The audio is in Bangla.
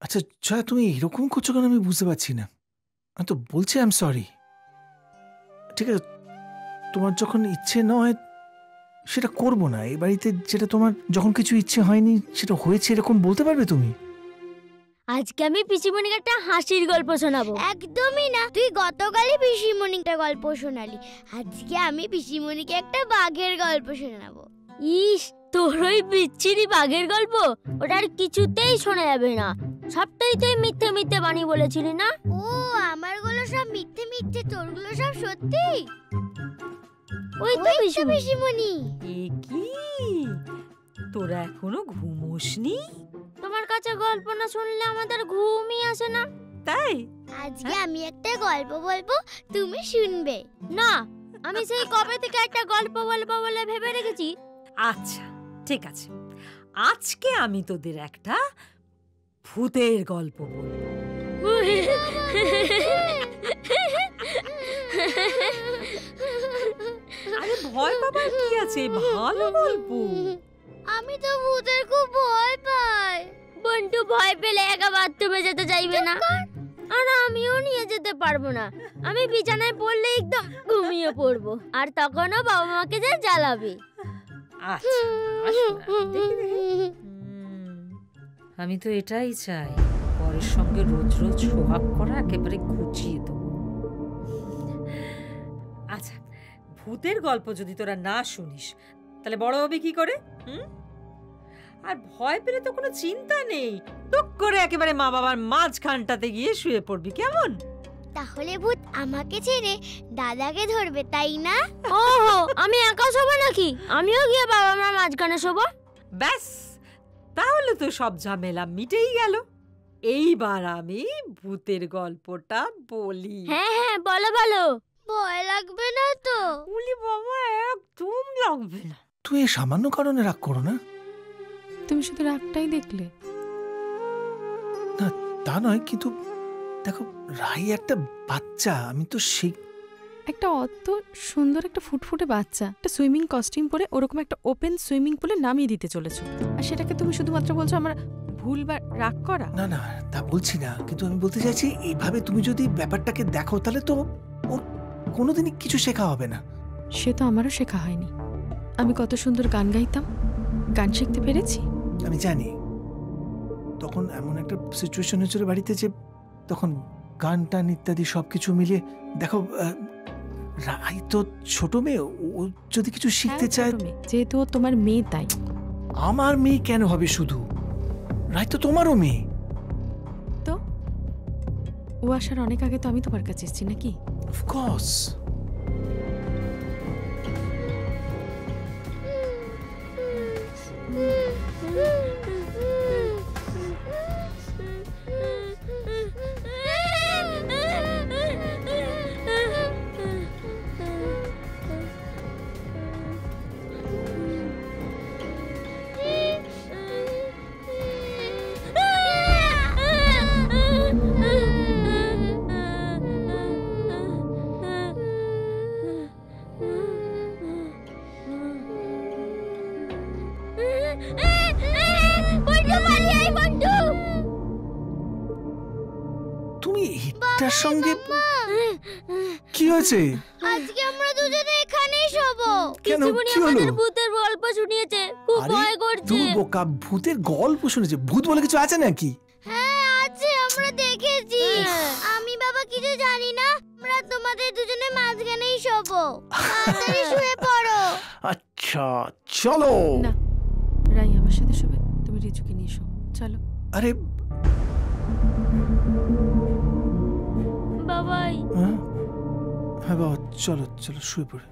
আচ্ছা জয়া, তুমি এরকম করছো কেন আমি বুঝতে পারছি না। আমি তো বলছি আই এম সরি। ঠিক আছে, তোমার যখন ইচ্ছে নয় সেটা করবো না। এই বাড়িতে যেটা তোমার যখন কিছু ইচ্ছে হয়নি সেটা হয়েছে এরকম বলতে পারবে তুমি? আজকে আমি পিসিমণিকে একটা হাসির গল্প শোনাবো। একদমই না, তুই গতকালই পিসিমণিকে গল্প শোনালি। আজকে আমি পিসিমণিকে একটা বাঘের গল্প শোনাবো। ইস, তোর ওই বিচ্ছিরি বাঘের গল্প ওটা আর কিছুতেই শোনা যাবে না। সবটাই তুই মিথ্যে মিথ্যে বানিয়ে বলেছিলি না? ও, আমারগুলো সব মিথ্যে মিথ্যে, তোরগুলো সব সত্যি? ওই তো পিসিমণি। এ কি, তোরা এখনো ঘুমোসনি? তোমার কাছে গল্প না শুনলে আমাদের ঘুমই আসে না। তাই আজকে আমি একটা গল্প বলবো, তুমি শুনবে। না, আমি সেই কবে থেকে একটা গল্প বলবো বলে ভেবে রেখেছি। আচ্ছা ঠিক আছে, আজকে আমি তোদের একটা ভূতের গল্প বলবো। আরে ভয় পাবার কি আছে, ভালো গল্প। আমি তো ভূতের খুব ভয় পাই। বন্টু ভয় পেলে একা বাথরুমে যেতে চাইবে না, আর আমিও নিয়ে যেতে পারবো না। আমি বিছানায় পড়লে একদম ঘুমিয়ে পড়বো, আর তখনও বাবা মাকে যে জ্বালাবে। আচ্ছা, আসো না, দেখি দেখি। আমি তো এটাই চাই, পরের সঙ্গে রোজ রোজ সোহাগ করা একেবারে ঘুচিয়ে দেবো। আচ্ছা, ভূতের গল্প যদি তোরা না শুনিস তাহলে বড় হবে কি করে? আর ভয় পেলে তো কোনো চিন্তা নেই, টুক করে একেবারে মা বাবার মাঝখানটাতে গিয়ে শুয়ে পড়বি, কেমন? তাহলে ভূত আমাকে ছেড়ে দাদাকে ধরবে, তাই না? ওহো, আমি একা শোবো নাকি? আমিও গিয়ে বাবা মার মাঝখানে শোবো। ব্যাস, তাহলে তো সব ঝামেলা মিটেই গেল। এইবার আমি ভূতের গল্পটা বলি। হ্যাঁ হ্যাঁ, বলো বলো। ভয় লাগবে না তো? বলি বাবা, একদম লাগবে না। তুই এই সামান্য কারণে রাগ করো না। তুমি শুধু রাগটাই দেখলে। না তা নয়, কিন্তু দেখো রাই একটা বাচ্চা। আমি তো সেই একটা অত সুন্দর একটা ফুটফুটে বাচ্চা একটা সুইমিং কস্টিউম পরে ওরকম একটা ওপেন সুইমিং পুলে নামিয়ে দিতে চলেছো, আর সেটাকে তুমি শুধুমাত্র বলছো আমার ভুল বা রাগ করা। না না, তা বলছি না, কিন্তু আমি বলতে চাইছি এইভাবে তুমি যদি ব্যাপারটাকে দেখো তাহলে তো ওর কোনোদিনই কিছু শেখা হবে না। সে তো আমারও শেখা হয়নি। আমি কত সুন্দর গান গাইতাম, গান শিখতে পেরেছি। আমি জানি তখন এমন একটা সিচুয়েশন হয়েছিল বাড়িতে যে তখন গান টান ইত্যাদি সবকিছু মিলিয়ে দেখো, রাই তো ছোট মেয়ে, ও যদি কিছু শিখতে চায়। যেহেতু ও তোমার মেয়ে তাই। আমার মেয়ে কেন হবে শুধু? রাই তো তোমারও মেয়ে। তো ও আসার অনেক আগে তো আমি তোমার কাছে এসেছি নাকি? অফকোর্স। তুমি এটার সঙ্গে কি হয়েছে? আজকে আমরা দুজনে এখানেই শোবো। কেন, পিসিমণি কি হলো? আমাদের ভূতের গল্প শুনিয়েছে, খুব ভয় করছে। তুই বোকা, ভূতের গল্প শুনেছে? ভূত বলে কিছু আছে নাকি? হ্যাঁ আছে, আমরা দেখেছি। আমি বাবা কিছু জানি না, আমরা তোমাদের দুজনে মাঝখানেই শোবো। তাড়াতাড়ি শুয়ে পড়ো। আচ্ছা চলো। না, রাই আমার সাথে শোবে, তুমি রিজুকে নিয়ে শো। চলো। আরে বাবাই। হ্যাঁ বাবা, চলো চলো শুয়ে পড়ে।